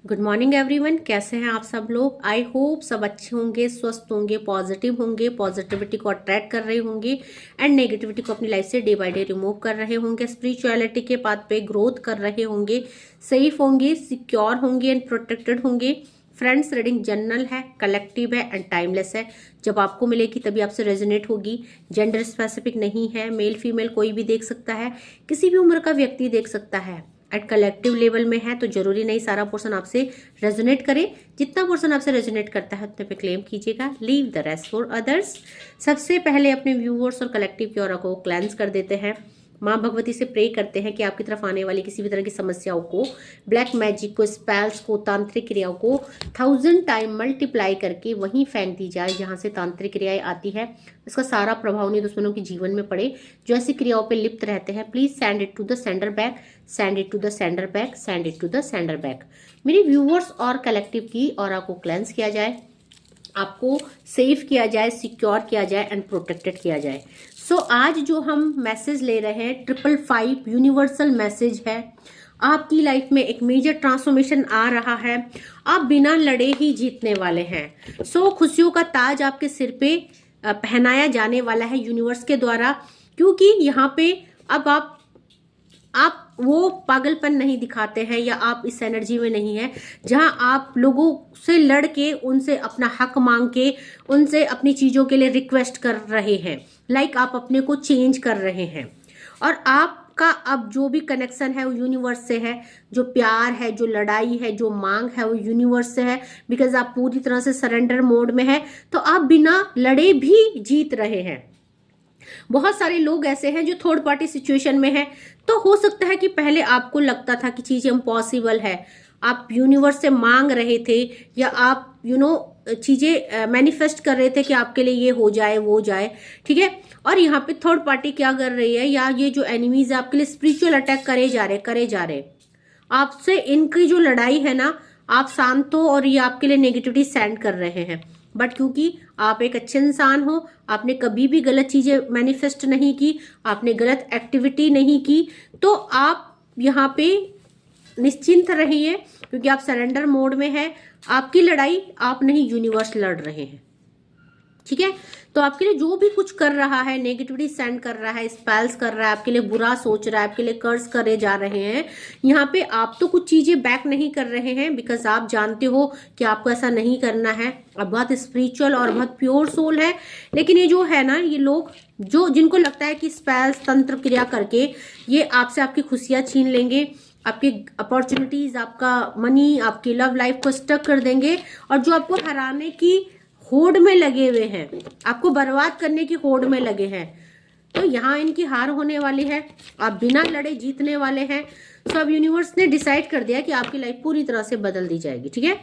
Good morning everyone, कैसे हैं आप सब लोग। आई होप सब अच्छे होंगे, स्वस्थ होंगे, पॉजिटिव होंगे, पॉजिटिविटी को अट्रैक्ट कर रहे होंगे एंड नेगेटिविटी को अपनी लाइफ से डे बाय डे रिमूव कर रहे होंगे, स्पिरिचुअलिटी के पाथ पे ग्रोथ कर रहे होंगे, सेफ होंगे, सिक्योर होंगे एंड प्रोटेक्टेड होंगे। फ्रेंड्स, रीडिंग जनरल है, कलेक्टिव है एंड टाइमलेस है। जब आपको मिलेगी तभी आपसे रेजोनेट होगी। जेंडर स्पेसिफिक नहीं है, मेल फीमेल कोई भी देख सकता है, किसी भी उम्र का व्यक्ति देख सकता है। एट कलेक्टिव लेवल में है तो जरूरी नहीं सारा पोर्शन आपसे रेजोनेट करे। जितना पोर्शन आपसे रेजोनेट करता है उतने पे क्लेम कीजिएगा, leave the rest for others. सबसे पहले अपने व्यूअर्स और कलेक्टिव की ऑरा को क्लेंस कर देते हैं। माँ भगवती से प्रे करते हैं कि आपकी तरफ आने वाली किसी भी तरह की समस्याओं को, ब्लैक मैजिक को, स्पेल्स को, तांत्रिक क्रियाओं को 1000 टाइम मल्टीप्लाई करके वहीं फेंक दी जाए जहाँ से तांत्रिक क्रियाएं आती है। इसका सारा प्रभाव उन्हीं दुश्मनों के जीवन में पड़े जो ऐसी क्रियाओं पे लिप्त रहते हैं। Please send it to the sender back, send it to the sender back, send it to the sender back. मेरे व्यूअर्स और कलेक्टिव की ऑरा को क्लेंस किया जाए, आपको सेफ किया जाए, सिक्योर किया जाए एंड प्रोटेक्टेड किया जाए। सो आज जो हम मैसेज ले रहे हैं 555 यूनिवर्सल मैसेज है। आपकी लाइफ में एक मेजर ट्रांसफॉर्मेशन आ रहा है, आप बिना लड़े ही जीतने वाले हैं। सो खुशियों का ताज आपके सिर पे पहनाया जाने वाला है यूनिवर्स के द्वारा, क्योंकि यहाँ पे अब आप वो पागलपन नहीं दिखाते हैं या आप इस एनर्जी में नहीं है जहां आप लोगों से लड़ के उनसे अपना हक मांग के उनसे अपनी चीजों के लिए रिक्वेस्ट कर रहे हैं। लाइक आप अपने को चेंज कर रहे हैं और आपका अब जो भी कनेक्शन है वो यूनिवर्स से है। जो प्यार है, जो लड़ाई है, जो मांग है वो यूनिवर्स से है। बिकॉज आप पूरी तरह से सरेंडर मोड में है तो आप बिना लड़े भी जीत रहे हैं। बहुत सारे लोग ऐसे हैं जो थर्ड पार्टी सिचुएशन में है, तो हो सकता है कि पहले आपको लगता था कि चीजें इम्पॉसिबल है, आप यूनिवर्स से मांग रहे थे या आप चीजें मैनिफेस्ट कर रहे थे कि आपके लिए ये हो जाए वो जाए, ठीक है। और यहाँ पे थर्ड पार्टी क्या कर रही है, या ये जो एनिमीज है आपके लिए स्पिरिचुअल अटैक करे जा रहे आपसे। इनकी जो लड़ाई है ना, आप शांत हो और ये आपके लिए नेगेटिविटी सेंड कर रहे हैं। बट क्योंकि आप एक अच्छे इंसान हो, आपने कभी भी गलत चीजें मैनिफेस्ट नहीं की, आपने गलत एक्टिविटी नहीं की, तो आप यहाँ पे निश्चिंत रहिए क्योंकि आप सरेंडर मोड में है। आपकी लड़ाई आप नहीं, यूनिवर्स लड़ रहे हैं, ठीक है। तो आपके लिए जो भी कुछ कर रहा है, नेगेटिविटी सेंड कर रहा है, स्पेल्स कर रहा है, आपके लिए बुरा सोच रहा है, आपके लिए कर्ज करे जा रहे हैं, यहाँ पे आप तो कुछ चीजें बैक नहीं कर रहे हैं बिकॉज आप जानते हो कि आपको ऐसा नहीं करना है। आप बहुत स्पिरिचुअल और बहुत प्योर सोल है। लेकिन ये जो है ना, ये लोग जो जिनको लगता है कि स्पेल्स तंत्र क्रिया करके ये आपसे आपकी खुशियां छीन लेंगे, आपकी अपॉर्चुनिटीज, आपका मनी, आपकी लव लाइफ को स्टक कर देंगे, और जो आपको हराने की होड़ में लगे हुए हैं, आपको बर्बाद करने की होड़ में लगे हैं, तो यहाँ इनकी हार होने वाली है। आप बिना लड़े जीतने वाले हैं। सो अब यूनिवर्स ने डिसाइड कर दिया कि आपकी लाइफ पूरी तरह से बदल दी जाएगी, ठीक है।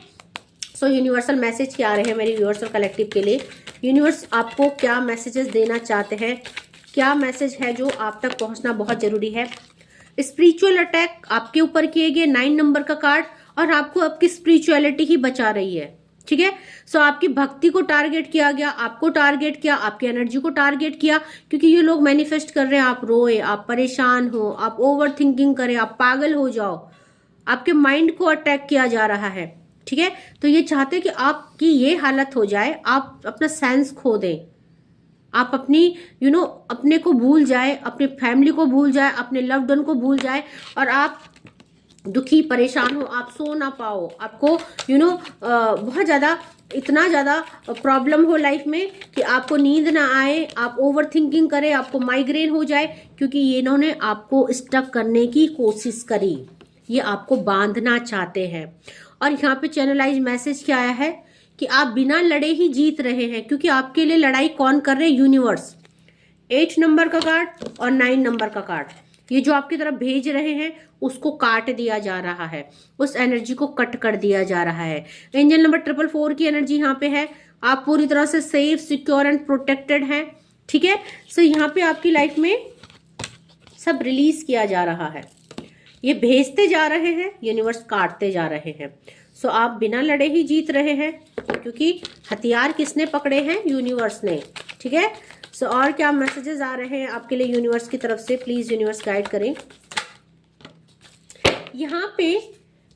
सो यूनिवर्सल मैसेज क्या आ रहे हैं मेरे व्यूअर्स और कलेक्टिव के लिए। यूनिवर्स आपको क्या मैसेजेस देना चाहते हैं, क्या मैसेज है जो आप तक पहुंचना बहुत जरूरी है। स्पिरिचुअल अटैक आपके ऊपर किए गए 9 नंबर का कार्ड, और आपको आपकी स्पिरिचुअलिटी ही बचा रही है, ठीक है। सो आपकी भक्ति को टारगेट किया गया, आपको टारगेट किया, आपकी एनर्जी को टारगेट किया, क्योंकि ये लोग मैनिफेस्ट कर रहे हैं आप रोए, आप परेशान हो, आप ओवर थिंकिंग करें, आप पागल हो जाओ, आपके माइंड को अटैक किया जा रहा है, ठीक है। तो ये चाहते हैं कि आपकी ये हालत हो जाए, आप अपना सेंस खो दें, आप अपनी अपने को भूल जाए, अपनी फैमिली को भूल जाए, अपने लव्ड वन को भूल जाए, और आप दुखी परेशान हो, आप सो ना पाओ, आपको बहुत ज़्यादा, इतना ज़्यादा प्रॉब्लम हो लाइफ में कि आपको नींद ना आए, आप ओवर थिंकिंग करें, आपको माइग्रेन हो जाए, क्योंकि ये इन्होंने आपको स्टक करने की कोशिश करी, ये आपको बांधना चाहते हैं। और यहाँ पे चैनलाइज मैसेज क्या आया है कि आप बिना लड़े ही जीत रहे हैं, क्योंकि आपके लिए लड़ाई कौन कर रहे हैं, यूनिवर्स। 8 नंबर का कार्ड और 9 नंबर का कार्ड, ये जो आपकी तरफ भेज रहे हैं उसको काट दिया जा रहा है, उस एनर्जी को कट कर दिया जा रहा है। एंजल नंबर 444 की एनर्जी यहाँ पे है, आप पूरी तरह से सेफ, सिक्योर एंड प्रोटेक्टेड हैं, ठीक है। सो यहाँ पे आपकी लाइफ में सब रिलीज किया जा रहा है, ये भेजते जा रहे हैं, यूनिवर्स काटते जा रहे हैं। सो आप बिना लड़े ही जीत रहे हैं, क्योंकि हथियार किसने पकड़े हैं, यूनिवर्स ने, ठीक है। सो और क्या मैसेजेस आ रहे हैं आपके लिए यूनिवर्स की तरफ से, प्लीज यूनिवर्स गाइड करें। यहाँ पे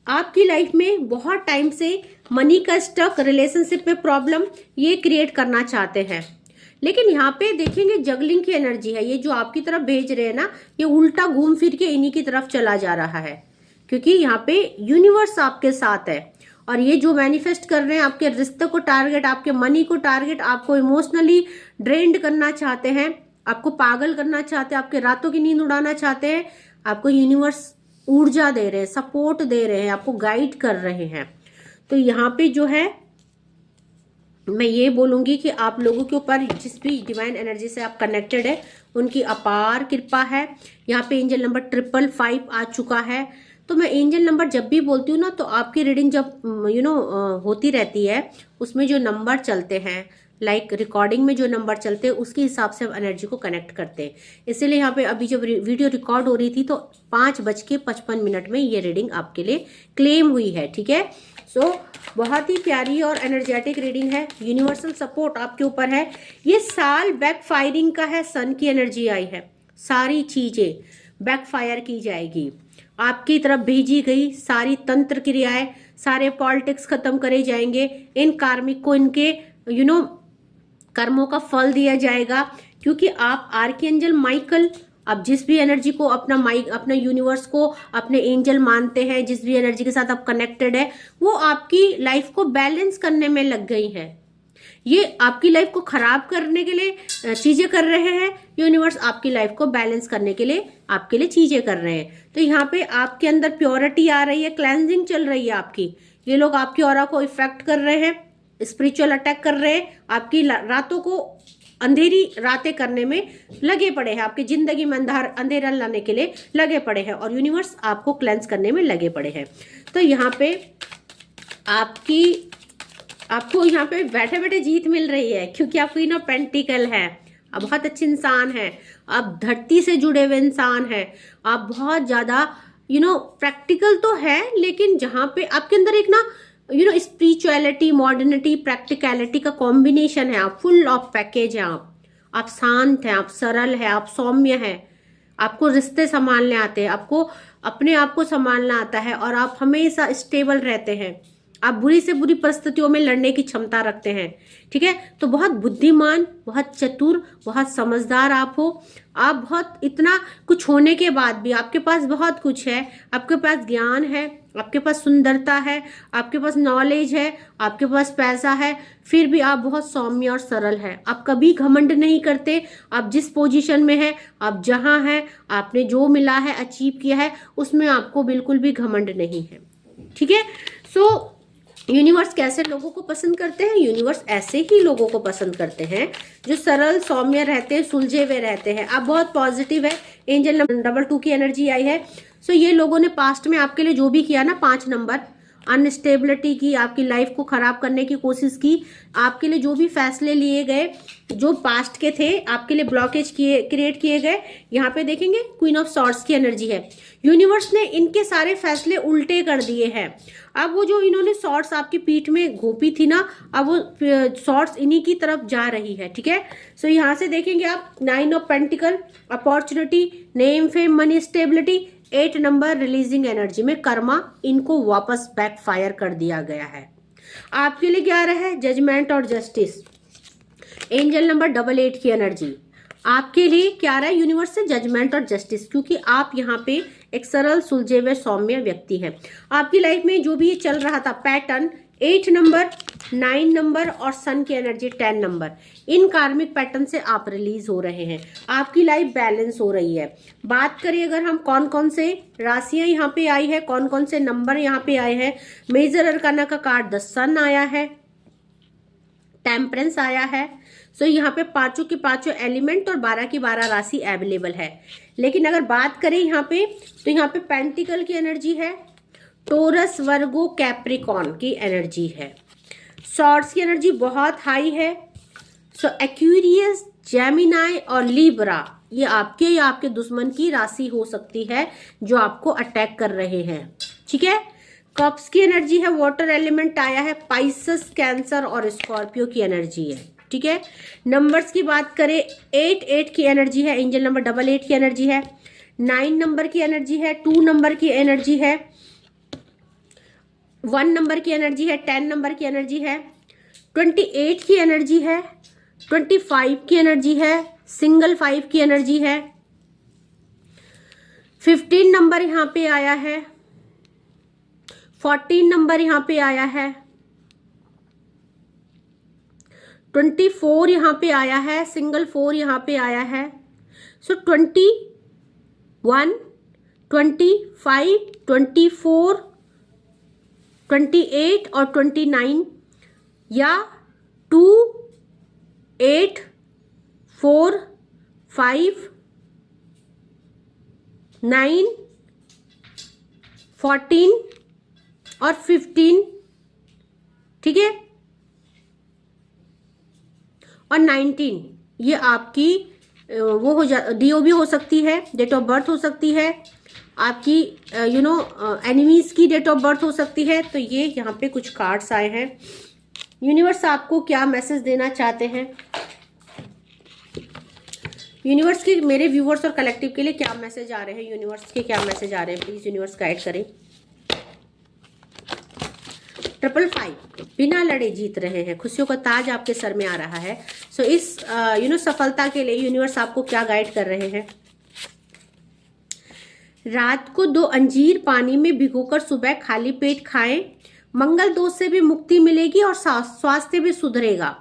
आपकी लाइफ में बहुत टाइम से मनी का स्टक, रिलेशनशिप में प्रॉब्लम ये क्रिएट करना चाहते हैं, लेकिन यहाँ पे देखेंगे जगलिंग की एनर्जी है। ये जो आपकी तरफ भेज रहे हैं ना, ये उल्टा घूम फिर के इन्हीं की तरफ चला जा रहा है, क्योंकि यहाँ पे यूनिवर्स आपके साथ है। और ये जो मैनिफेस्ट कर रहे हैं, आपके रिश्ते को टारगेट, आपके मनी को टारगेट, आपको इमोशनली ड्रेन्ड करना चाहते हैं, आपको पागल करना चाहते हैं, आपके रातों की नींद उड़ाना चाहते हैं। आपको यूनिवर्स ऊर्जा दे रहे हैं, सपोर्ट दे रहे हैं, आपको गाइड कर रहे हैं। तो यहाँ पे जो है मैं ये बोलूंगी कि आप लोगों के ऊपर जिस भी डिवाइन एनर्जी से आप कनेक्टेड है, उनकी अपार कृपा है। यहाँ पे एंजल नंबर 555 आ चुका है। तो मैं एंजल नंबर जब भी बोलती हूँ ना, तो आपकी रीडिंग जब होती रहती है, उसमें जो नंबर चलते हैं, लाइक रिकॉर्डिंग में जो नंबर चलते हैं, उसके हिसाब से हम एनर्जी को कनेक्ट करते हैं। इसीलिए यहाँ पे अभी जब वीडियो रिकॉर्ड हो रही थी, तो 5:55 में ये रीडिंग आपके लिए क्लेम हुई है। ठीक है, सो बहुत ही प्यारी और एनर्जेटिक रीडिंग है। यूनिवर्सल सपोर्ट आपके ऊपर है। ये साल बैक फायरिंग का है, सन की एनर्जी आई है। सारी चीजें बैक फायर की जाएगी, आपकी तरफ भेजी गई सारी तंत्र क्रियाएं, सारे पॉलिटिक्स खत्म करे जाएंगे। इन कार्मिक को इनके कर्मों का फल दिया जाएगा, क्योंकि आप आर्कएंजल माइकल, आप जिस भी एनर्जी को अपना यूनिवर्स को अपने एंजल मानते हैं, जिस भी एनर्जी के साथ आप कनेक्टेड है, वो आपकी लाइफ को बैलेंस करने में लग गई है। ये आपकी लाइफ को खराब करने के लिए चीजें कर रहे हैं, यूनिवर्स आपकी लाइफ को बैलेंस करने के लिए आपके लिए चीजें कर रहे हैं। तो यहाँ पे आपके अंदर प्योरिटी आ रही है, क्लेंजिंग चल रही है आपकी। ये लोग आपकी ऑरा को इफेक्ट कर रहे हैं, स्पिरिचुअल अटैक कर रहे हैं, आपकी रातों को अंधेरी रातें करने में लगे पड़े हैं, आपकी जिंदगी में अंधेरा लाने के लिए लगे पड़े हैं, और यूनिवर्स आपको क्लेंस करने में लगे पड़े हैं। तो यहाँ पे आपको यहाँ पे बैठे बैठे जीत मिल रही है, क्योंकि आप क्वीन ऑफ पेंटिकल है। आप बहुत अच्छे इंसान हैं, आप धरती से जुड़े हुए इंसान हैं, आप बहुत ज्यादा प्रैक्टिकल तो है, लेकिन जहाँ पे आपके अंदर एक ना स्पिरिचुअलिटी, मॉडर्निटी, प्रैक्टिकलिटी का कॉम्बिनेशन है। आप फुल ऑफ पैकेज हैं। आप शांत हैं, आप सरल हैं, आप सौम्य हैं, आपको रिश्ते संभालने आते हैं, आपको अपने आप को संभालना आता है, और आप हमेशा स्टेबल रहते हैं। आप बुरी से बुरी परिस्थितियों में लड़ने की क्षमता रखते हैं। ठीक है, तो बहुत बुद्धिमान, बहुत चतुर, बहुत समझदार आप हो। आप बहुत इतना कुछ होने के बाद भी आपके पास बहुत कुछ है। आपके पास ज्ञान है, आपके पास सुंदरता है, आपके पास नॉलेज है, आपके पास पैसा है, फिर भी आप बहुत सौम्य और सरल है। आप कभी घमंड नहीं करते। आप जिस पोजीशन में है, आप जहां हैं, आपने जो मिला है, अचीव किया है, उसमें आपको बिल्कुल भी घमंड नहीं है। ठीक है, सो यूनिवर्स कैसे लोगों को पसंद करते हैं? यूनिवर्स ऐसे ही लोगों को पसंद करते हैं जो सरल, सौम्य रहते हैं, सुलझे हुए रहते हैं। आप बहुत पॉजिटिव है। एंजल नंबर 2 की एनर्जी आई है। सो ये लोगों ने पास्ट में आपके लिए जो भी किया ना, 5 नंबर, अनस्टेबिलिटी की, आपकी लाइफ को खराब करने की कोशिश की, आपके लिए जो भी फैसले लिए गए, जो पास्ट के थे, आपके लिए ब्लॉकेज क्रिएट किए गए, यहाँ पे देखेंगे क्वीन ऑफ सॉर्ड्स की एनर्जी है। यूनिवर्स ने इनके सारे फैसले उल्टे कर दिए हैं। अब वो जो इन्होंने सॉर्ड्स आपकी पीठ में घोपी थी ना, अब वो सॉर्ड्स इन्हीं की तरफ जा रही है। ठीक है, सो यहाँ से देखेंगे आप 9 of pentacle, opportunity, name, fame, money, stability, 8 number releasing energy में कर्मा, इनको वापस बैक फायर कर दिया गया है। आपके लिए क्या रहा है? जजमेंट और जस्टिस। एंजल नंबर 88 की एनर्जी आपके लिए क्या रहा है? यूनिवर्स से जजमेंट और जस्टिस, क्योंकि आप यहाँ पे एक सरल, सुलझे हुए, सौम्य व्यक्ति हैं। आपकी लाइफ में जो भी ये चल रहा था पैटर्न, 8 नंबर, 9 नंबर और सन की एनर्जी 10 नंबर, इन कार्मिक पैटर्न से आप रिलीज हो रहे हैं। आपकी लाइफ बैलेंस हो रही है। बात करें अगर हम कौन कौन से राशियां यहाँ पे आई है, कौन कौन से नंबर यहाँ पे आए हैं, मेजर अरकाना का कार्ड द सन आया है, टेम्परेंस आया है। सो यहाँ पे 5 के 5 एलिमेंट और 12 की 12 राशि अवेलेबल है। लेकिन अगर बात करें यहाँ पे, तो यहाँ पे पेंटिकल की एनर्जी है, टोरस, वर्गो, कैप्रिकॉन की एनर्जी है, सॉर्ड्स की एनर्जी बहुत हाई है। सो एक्वेरियस, जेमिनाई और लिब्रा, ये आपके या आपके दुश्मन की राशि हो सकती है जो आपको अटैक कर रहे हैं। ठीक है, कप्स की एनर्जी है, वाटर एलिमेंट आया है, पाइसेस, कैंसर और स्कॉर्पियो की एनर्जी है। ठीक है, नंबर्स की बात करें, 8 की एनर्जी है, एंजल नंबर 88 की एनर्जी है, 9 नंबर की एनर्जी है, 2 नंबर की एनर्जी है, 1 नंबर की एनर्जी है, 10 नंबर की एनर्जी है, 28 की एनर्जी है, 25 की एनर्जी है, सिंगल 5 की एनर्जी है, 15 नंबर यहाँ पे आया है, 14 नंबर यहाँ पे आया है, 24 यहाँ पे आया है, सिंगल 4 यहाँ पे आया है। सो 21, 25, 24, 28 और 29 या 2, 8, 4, 5, 9, 14 और 15, ठीक है, और 19 ये आपकी वो हो जा DOB हो सकती है, डेट ऑफ बर्थ हो सकती है, आपकी एनिमीज की डेट ऑफ बर्थ हो सकती है। तो ये यहाँ पे कुछ कार्ड्स आए हैं। यूनिवर्स आपको क्या मैसेज देना चाहते हैं, यूनिवर्स के मेरे व्यूवर्स और कलेक्टिव के लिए क्या मैसेज आ रहे हैं, यूनिवर्स के क्या मैसेज आ रहे हैं, प्लीज यूनिवर्स गाइड करें। 555 बिना लड़े जीत रहे हैं, खुशियों का ताज आपके सर में आ रहा है। सो इस सफलता के लिए यूनिवर्स आपको क्या गाइड कर रहे हैं। रात को 2 अंजीर पानी में भिगोकर सुबह खाली पेट खाएं, मंगल दोष से भी मुक्ति मिलेगी और स्वास्थ्य भी सुधरेगा।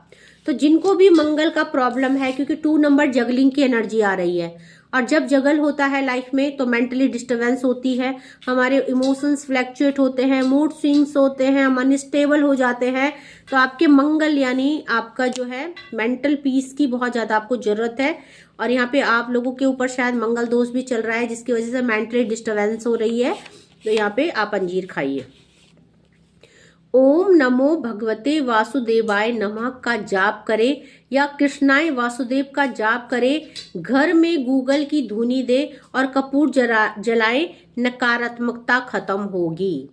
तो जिनको भी मंगल का प्रॉब्लम है, क्योंकि 2 नंबर जगलिंग की एनर्जी आ रही है, और जब जगल होता है लाइफ में तो मेंटली डिस्टर्बेंस होती है, हमारे इमोशंस फ्लैक्चुएट होते हैं, मूड स्विंग्स होते हैं, हम अनस्टेबल हो जाते हैं। तो आपके मंगल यानी आपका जो है मेंटल पीस की बहुत ज़्यादा आपको ज़रूरत है। और यहाँ पे आप लोगों के ऊपर शायद मंगल दोष भी चल रहा है, जिसकी वजह से मेंटली डिस्टर्बेंस हो रही है। तो यहाँ पे आप अंजीर खाइए। ओम नमो भगवते वासुदेवाय नमः का जाप करें या कृष्णाय वासुदेव का जाप करें। घर में गूगल की धुनी दे और कपूर जलाए, नकारात्मकता खत्म होगी,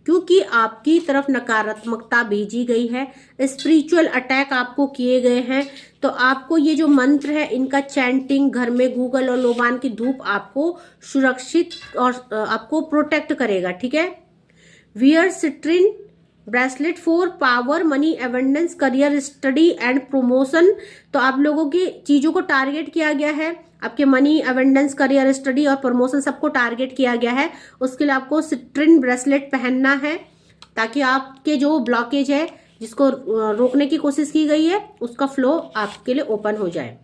क्योंकि आपकी तरफ नकारात्मकता भेजी गई है, स्पिरिचुअल अटैक आपको किए गए हैं। तो आपको ये जो मंत्र है इनका चैंटिंग घर में गूगल और लोबान की धूप आपको सुरक्षित और आपको प्रोटेक्ट करेगा, ठीक है। Wear citrine bracelet for power, money abundance, career, study and promotion. तो आप लोगों की चीजों को टारगेट किया गया है, आपके मनी एवेंडेंस, करियर, स्टडी और प्रमोशन सबको टारगेट किया गया है। उसके लिए आपको सिट्रिन ब्रेसलेट पहनना है, ताकि आपके जो ब्लॉकेज है जिसको रोकने की कोशिश की गई है उसका फ्लो आपके लिए ओपन हो जाए।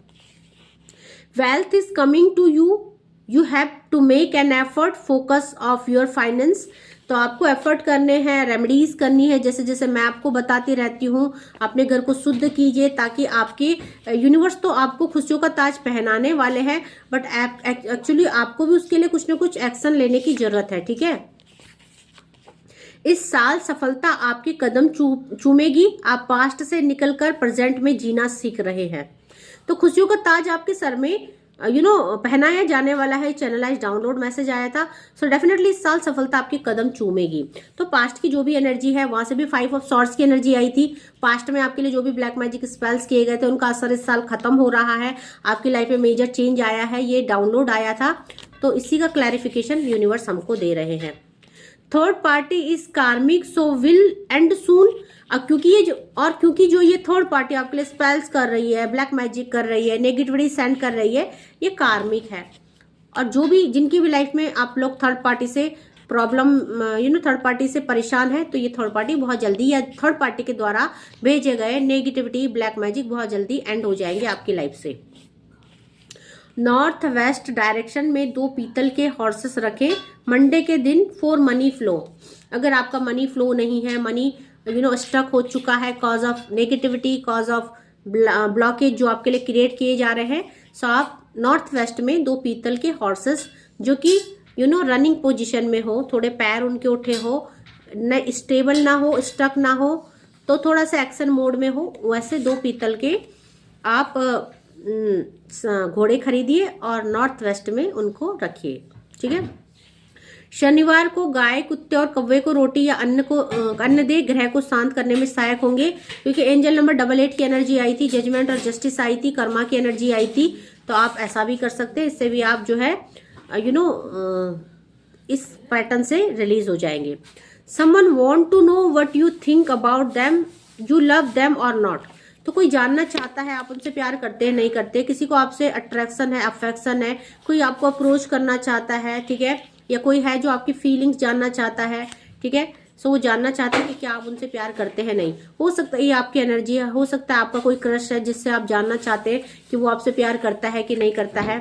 Wealth is coming to you, you have to make an effort, focus of your finance. तो आपको एफर्ट करने हैं, रेमेडीज करनी है, जैसे जैसे मैं आपको बताती रहती हूँ। अपने घर को शुद्ध कीजिए, ताकि आपके यूनिवर्स तो आपको खुशियों का ताज पहनाने वाले हैं, बट एक्चुअली आपको भी उसके लिए कुछ ना कुछ एक्शन लेने की जरूरत है, ठीक है। इस साल सफलता आपके कदम चूमेगी। आप पास्ट से निकलकर प्रेजेंट में जीना सीख रहे हैं। तो खुशियों का ताज आपके सर में पहनाया जाने वाला है। चैनलाइज डाउनलोड मैसेज आया था। सो डेफिनेटली इस साल सफलता आपके कदम चूमेगी। तो पास्ट की जो भी एनर्जी है वहां से भी 5 ऑफ सॉर्ड्स की एनर्जी आई थी। पास्ट में आपके लिए जो भी ब्लैक मैजिक स्पेल्स किए गए थे उनका असर इस साल खत्म हो रहा है। आपकी लाइफ में मेजर चेंज आया है, ये डाउनलोड आया था। तो इसी का क्लैरिफिकेशन यूनिवर्स हमको दे रहे हैं। थर्ड पार्टी इज कार्मिक, सो विल एंड सून। क्योंकि जो ये थर्ड पार्टी आपके लिए स्पेल्स कर रही है, ब्लैक मैजिक कर रही है, नेगेटिविटी सेंड कर रही है, ये कार्मिक है। और जो भी जिनकी भी लाइफ में आप लोग थर्ड पार्टी से प्रॉब्लम थर्ड पार्टी से परेशान है, तो ये थर्ड पार्टी बहुत जल्दी या थर्ड पार्टी के द्वारा भेजे गए नेगेटिविटी, ब्लैक मैजिक बहुत जल्दी एंड हो जाएंगे आपकी लाइफ से। नॉर्थ वेस्ट डायरेक्शन में 2 पीतल के हॉर्सेस रखें मंडे के दिन फॉर मनी फ्लो। अगर आपका मनी फ्लो नहीं है, मनी स्टक हो चुका है cause of negativity, cause of blockage जो आपके लिए क्रिएट किए जा रहे हैं, सो आप नॉर्थ वेस्ट में 2 पीतल के हॉर्सेस जो कि रनिंग पोजीशन में हो, थोड़े पैर उनके उठे हो, न स्टेबल ना हो, स्टक ना हो, तो थोड़ा सा एक्शन मोड में हो, वैसे 2 पीतल के आप घोड़े खरीदिए और नॉर्थ वेस्ट में उनको रखिए, ठीक है। शनिवार को गाय, कुत्ते और कौवे को रोटी या अन्न दे, ग्रह को शांत करने में सहायक होंगे। क्योंकि एंजल नंबर 88 की एनर्जी आई थी, जजमेंट और जस्टिस आई थी, कर्मा की एनर्जी आई थी। तो आप ऐसा भी कर सकते हैं, इससे भी आप जो है इस पैटर्न से रिलीज हो जाएंगे। Someone want to know what you think about them, you love them or not. तो कोई जानना चाहता है आप उनसे प्यार करते हैं नहीं करते, किसी को आपसे अट्रैक्शन है, अफेक्शन है, कोई आपको अप्रोच करना चाहता है, ठीक है, या कोई है जो आपकी फीलिंग्स जानना चाहता है, ठीक है। सो वो जानना चाहते हैं कि क्या आप उनसे प्यार करते हैं नहीं। हो सकता है ये आपकी एनर्जी है, हो सकता है आपका कोई क्रश है जिससे आप जानना चाहते हैं कि वो आपसे प्यार करता है कि नहीं करता है।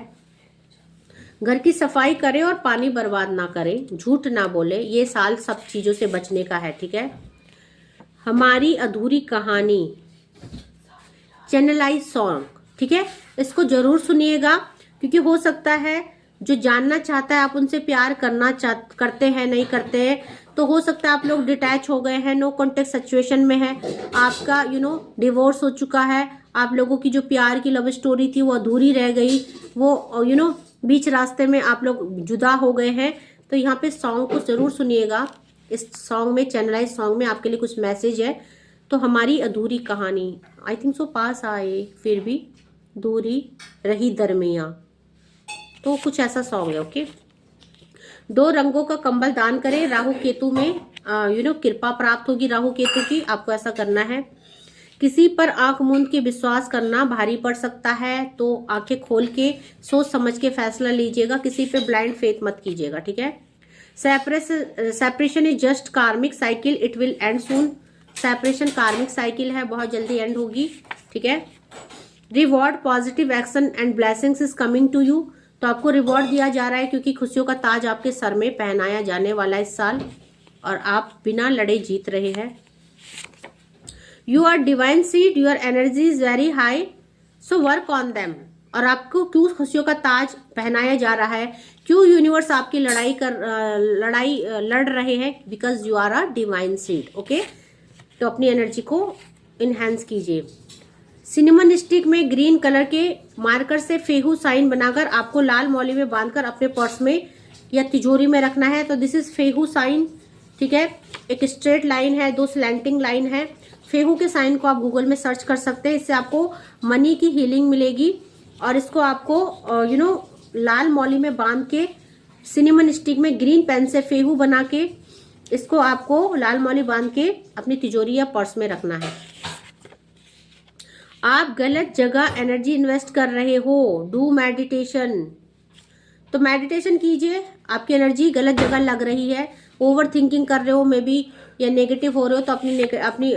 घर की सफाई करें और पानी बर्बाद ना करें, झूठ ना बोले, ये साल सब चीजों से बचने का है, ठीक है। हमारी अधूरी कहानी, चैनलाइज सॉन्ग, ठीक है, इसको जरूर सुनिएगा, क्योंकि हो सकता है जो जानना चाहता है आप उनसे प्यार करते हैं नहीं करते हैं, तो हो सकता है आप लोग डिटैच हो गए हैं, नो कॉन्टेक्ट सिचुएशन में है, आपका डिवोर्स हो चुका है, आप लोगों की जो प्यार की लव स्टोरी थी वो अधूरी रह गई, वो बीच रास्ते में आप लोग जुदा हो गए हैं। तो यहाँ पे सॉन्ग को जरूर सुनिएगा। इस सॉन्ग में, चैनलाइज सॉन्ग में आपके लिए कुछ मैसेज है। तो हमारी अधूरी कहानी, आई थिंक सो, पास आए फिर भी दूरी रही दरमियाँ, तो कुछ ऐसा सॉन्ग है, ओके। 2 रंगों का कंबल दान करें, राहु केतु में कृपा प्राप्त होगी राहु केतु की, आपको ऐसा करना है। किसी पर आंख मूंद के विश्वास करना भारी पड़ सकता है, तो आंखें खोल के सोच समझ के फैसला लीजिएगा, किसी पे ब्लाइंड फेथ मत कीजिएगा, ठीक है। Separation is just karmic cycle, it will end soon. Separation karmic cycle है, बहुत जल्दी एंड होगी, ठीक है। Reward positive action and blessings is coming to you, तो आपको रिवॉर्ड दिया जा रहा है क्योंकि खुशियों का ताज आपके सर में पहनाया जाने वाला है इस साल, और आप बिना लड़े जीत रहे हैं। You are divine seed, your energy is very high, so work on them. और आपको क्यों खुशियों का ताज पहनाया जा रहा है, क्यों यूनिवर्स आपकी लड़ाई लड़ रहे हैं, because you are a divine seed, okay. तो अपनी एनर्जी को इनहेंस कीजिए। सिनेमन स्टिक में ग्रीन कलर के मार्कर से फेहू साइन बनाकर आपको लाल मौली में बांधकर अपने पर्स में या तिजोरी में रखना है। तो दिस इज फेहू साइन, ठीक है। एक स्ट्रेट लाइन है, 2 स्लैंटिंग लाइन है। फेहू के साइन को आप गूगल में सर्च कर सकते हैं, इससे आपको मनी की हीलिंग मिलेगी। और इसको आपको लाल मौली में बांध के सिनेमन स्टिक में ग्रीन पेन से फेहू बना के इसको आपको लाल मौली बांध के अपनी तिजोरी या पर्स में रखना है। आप गलत जगह एनर्जी इन्वेस्ट कर रहे हो, डू मेडिटेशन। तो मेडिटेशन कीजिए, आपकी एनर्जी गलत जगह लग रही है, ओवर थिंकिंग कर रहे हो मे बी, या नेगेटिव हो रहे हो, तो अपनी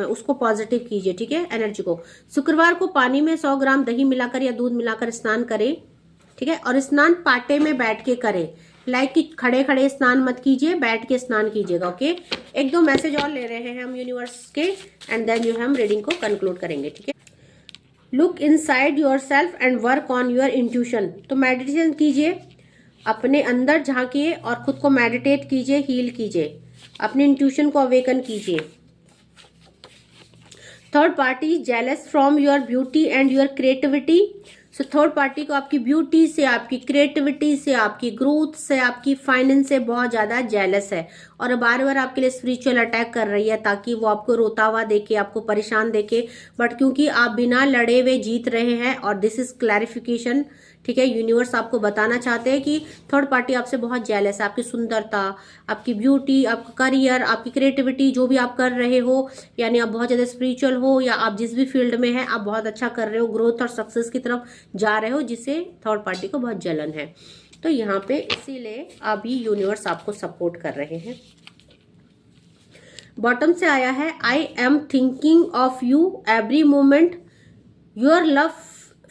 उसको पॉजिटिव कीजिए, ठीक है, एनर्जी को। शुक्रवार को पानी में 100 ग्राम दही मिलाकर या दूध मिलाकर स्नान करें, ठीक है। और स्नान पाटे में बैठ के करें, लाइक कि खड़े खड़े स्नान मत कीजिए, बैठ के स्नान कीजिएगा, ओके। 1-2 मैसेज और ले रहे हैं हम यूनिवर्स के, एंड देन हम रीडिंग को कंक्लूड करेंगे, ठीक है। Look inside your self and work on your intuition. तो मेडिटेशन कीजिए, अपने अंदर झांकिए और खुद को मेडिटेट कीजिए, हील कीजिए, अपने इंट्यूशन को अवेकन कीजिए। Third party jealous from your beauty and your creativity. So third party को आपकी ब्यूटी से, आपकी क्रिएटिविटी से, आपकी ग्रोथ से, आपकी फाइनेंस से बहुत ज्यादा जेलस है, और बार बार आपके लिए स्पिरिचुअल अटैक कर रही है ताकि वो आपको रोता हुआ देखे, आपको परेशान देखे। बट क्योंकि आप बिना लड़े हुए जीत रहे हैं, और दिस इज क्लैरिफिकेशन, ठीक है। यूनिवर्स आपको बताना चाहते हैं कि थर्ड पार्टी आपसे बहुत जेलस है, आपकी सुंदरता, आपकी ब्यूटी, आपका करियर, आपकी क्रिएटिविटी, जो भी आप कर रहे हो, यानी आप बहुत ज्यादा स्पिरिचुअल हो या आप जिस भी फील्ड में है आप बहुत अच्छा कर रहे हो, ग्रोथ और सक्सेस की तरफ जा रहे हो, जिससे थर्ड पार्टी को बहुत जलन है। तो यहाँ पे इसीलिए अभी यूनिवर्स आपको सपोर्ट कर रहे हैं। बॉटम से आया है, I am thinking of you every moment, your love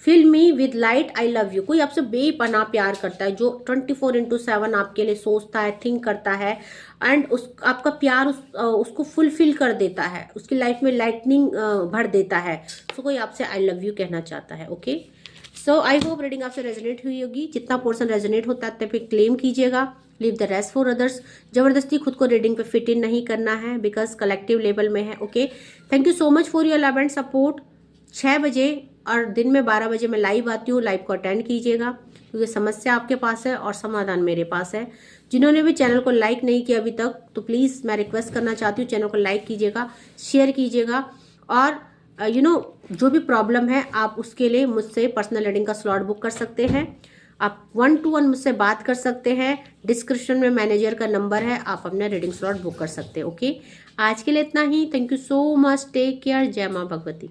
fill me with light, I love you. कोई आपसे बेपनाह प्यार करता है, जो 24/7 आपके लिए सोचता है, थिंक करता है, एंड आपका प्यार उसको फुलफिल कर देता है, उसकी लाइफ में लाइटनिंग भर देता है। तो कोई आपसे आई लव यू कहना चाहता है, okay. So I hope reading आपसे रेजोनेट हुई होगी। जितना पोर्शन रेजोनेट होता है उतने पे क्लेम कीजिएगा, leave the rest for others. जबरदस्ती खुद को रीडिंग पे फिट इन नहीं करना है, बिकॉज कलेक्टिव लेवल में है, okay. Thank you so much for your love and support. 6 बजे और दिन में 12 बजे मैं लाइव आती हूँ, लाइव को अटेंड कीजिएगा, क्योंकि समस्या आपके पास है और समाधान मेरे पास है। जिन्होंने भी चैनल को लाइक नहीं किया अभी तक, तो प्लीज़ मैं रिक्वेस्ट करना चाहती हूँ, चैनल को लाइक कीजिएगा, शेयर कीजिएगा, और जो भी प्रॉब्लम है आप उसके लिए मुझसे पर्सनल रीडिंग का स्लॉट बुक कर सकते हैं। आप 1-to-1 मुझसे बात कर सकते हैं। डिस्क्रिप्शन में मैनेजर का नंबर है, आप अपना रीडिंग स्लॉट बुक कर सकते हैं। ओके, आज के लिए इतना ही। Thank you so much, take care, जय माँ भगवती।